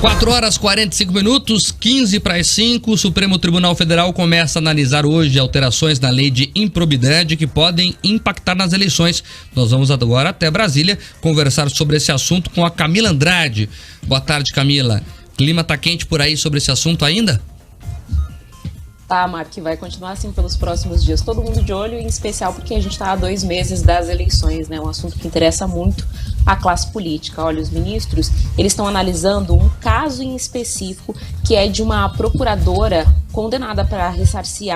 4 horas 45 minutos, 15 para as 5, o Supremo Tribunal Federal começa a analisar hoje alterações na lei de improbidade que podem impactar nas eleições. Nós vamos agora até Brasília conversar sobre esse assunto com a Camila Andrade. Boa tarde, Camila. Clima tá quente por aí sobre esse assunto ainda? Tá, Mark, vai continuar assim pelos próximos dias. Todo mundo de olho, em especial porque a gente está há 2 meses das eleições, né? Um assunto que interessa muito a classe política. Olha, os ministros, eles estão analisando um caso em específico que é de uma procuradora condenada para ressarcir,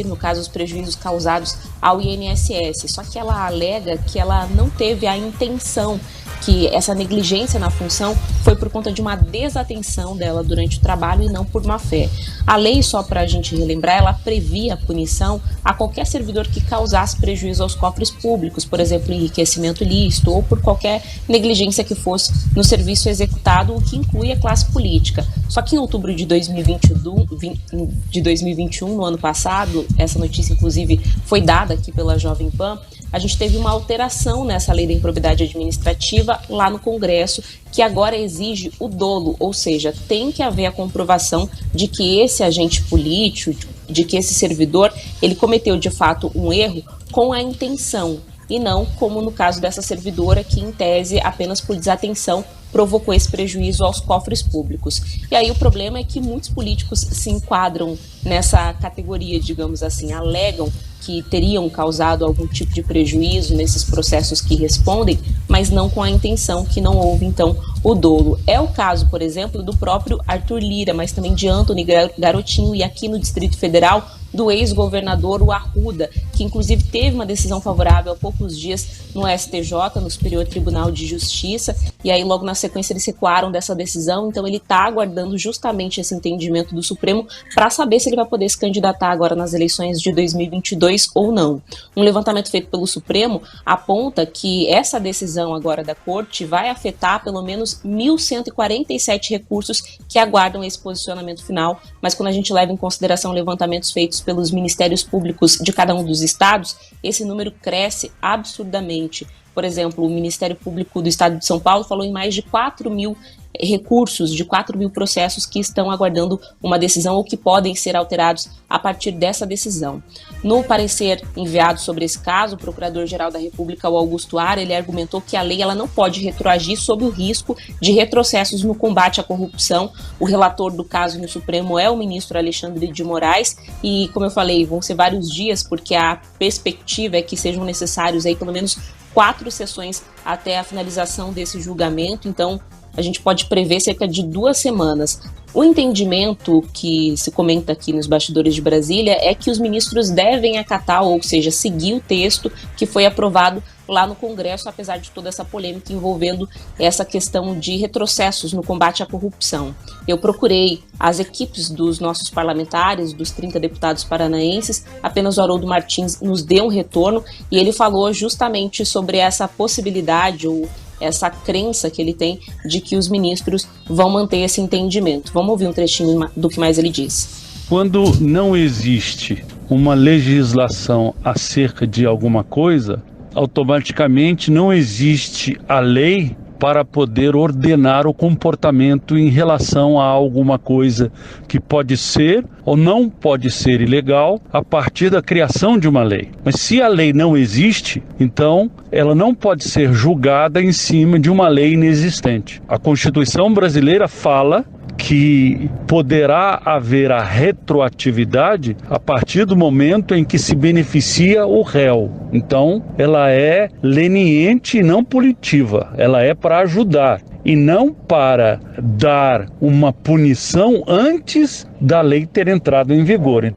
no caso, os prejuízos causados ao INSS. Só que ela alega que ela não teve a intenção, que essa negligência na função foi por conta de uma desatenção dela durante o trabalho e não por má fé. A lei, só para a gente relembrar, ela previa a punição a qualquer servidor que causasse prejuízo aos cofres públicos, por exemplo, enriquecimento ilícito ou por qualquer negligência que fosse no serviço executado, o que inclui a classe política. Só que em outubro de 2021, no ano passado, essa notícia inclusive foi dada aqui pela Jovem Pan, a gente teve uma alteração nessa lei da improbidade administrativa lá no Congresso, que agora exige o dolo, ou seja, tem que haver a comprovação de que esse agente político, de que esse servidor, ele cometeu de fato um erro com a intenção, e não como no caso dessa servidora que, em tese, apenas por desatenção, provocou esse prejuízo aos cofres públicos. E aí o problema é que muitos políticos se enquadram nessa categoria, digamos assim, alegam que teriam causado algum tipo de prejuízo nesses processos que respondem, mas não com a intenção, que não houve, então, o dolo. É o caso, por exemplo, do próprio Arthur Lira, mas também de Antony Garotinho e aqui no Distrito Federal, do ex-governador o Arruda, que inclusive teve uma decisão favorável há poucos dias no STJ, no Superior Tribunal de Justiça, e aí logo na sequência eles recuaram dessa decisão, então ele está aguardando justamente esse entendimento do Supremo para saber se ele vai poder se candidatar agora nas eleições de 2022 ou não. Um levantamento feito pelo Supremo aponta que essa decisão agora da Corte vai afetar pelo menos 1.147 recursos que aguardam esse posicionamento final, mas quando a gente leva em consideração levantamentos feitos pelos ministérios públicos de cada um dos estados, esse número cresce absurdamente. Por exemplo, o Ministério Público do Estado de São Paulo falou em mais de 4.000 recursos, de 4.000 processos que estão aguardando uma decisão ou que podem ser alterados a partir dessa decisão. No parecer enviado sobre esse caso, o Procurador-Geral da República, o Augusto Aras, ele argumentou que a lei ela não pode retroagir sob o risco de retrocessos no combate à corrupção. O relator do caso no Supremo é o ministro Alexandre de Moraes e, como eu falei, vão ser vários dias, porque a perspectiva é que sejam necessários aí pelo menos 4 sessões até a finalização desse julgamento, então a gente pode prever cerca de 2 semanas. O entendimento que se comenta aqui nos bastidores de Brasília é que os ministros devem acatar, ou seja, seguir o texto que foi aprovado lá no Congresso, apesar de toda essa polêmica envolvendo essa questão de retrocessos no combate à corrupção. Eu procurei as equipes dos nossos parlamentares, dos 30 deputados paranaenses, apenas o Haroldo Martins nos deu um retorno e ele falou justamente sobre essa possibilidade ou essa crença que ele tem de que os ministros vão manter esse entendimento. Vamos ouvir um trechinho do que mais ele diz. Quando não existe uma legislação acerca de alguma coisa, automaticamente não existe a lei para poder ordenar o comportamento em relação a alguma coisa que pode ser ou não pode ser ilegal a partir da criação de uma lei. Mas se a lei não existe, então ela não pode ser julgada em cima de uma lei inexistente. A Constituição brasileira fala que poderá haver a retroatividade a partir do momento em que se beneficia o réu. Então, ela é leniente e não punitiva, ela é para ajudar e não para dar uma punição antes da lei ter entrado em vigor.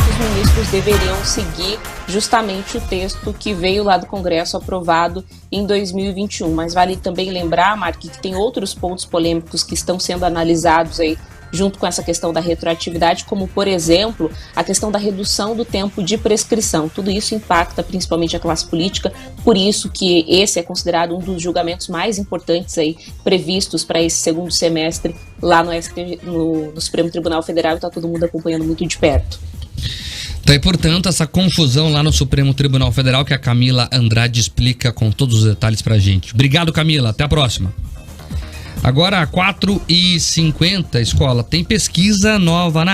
Os ministros deveriam seguir justamente o texto que veio lá do Congresso aprovado em 2021. Mas vale também lembrar, Mark, que tem outros pontos polêmicos que estão sendo analisados aí junto com essa questão da retroatividade, como, por exemplo, a questão da redução do tempo de prescrição. Tudo isso impacta principalmente a classe política, por isso que esse é considerado um dos julgamentos mais importantes aí previstos para esse segundo semestre lá no Supremo Tribunal Federal, e está todo mundo acompanhando muito de perto. Tá aí, portanto, essa confusão lá no Supremo Tribunal Federal que a Camila Andrade explica com todos os detalhes pra gente. Obrigado, Camila. Até a próxima. Agora, 4h50, escola, tem pesquisa nova na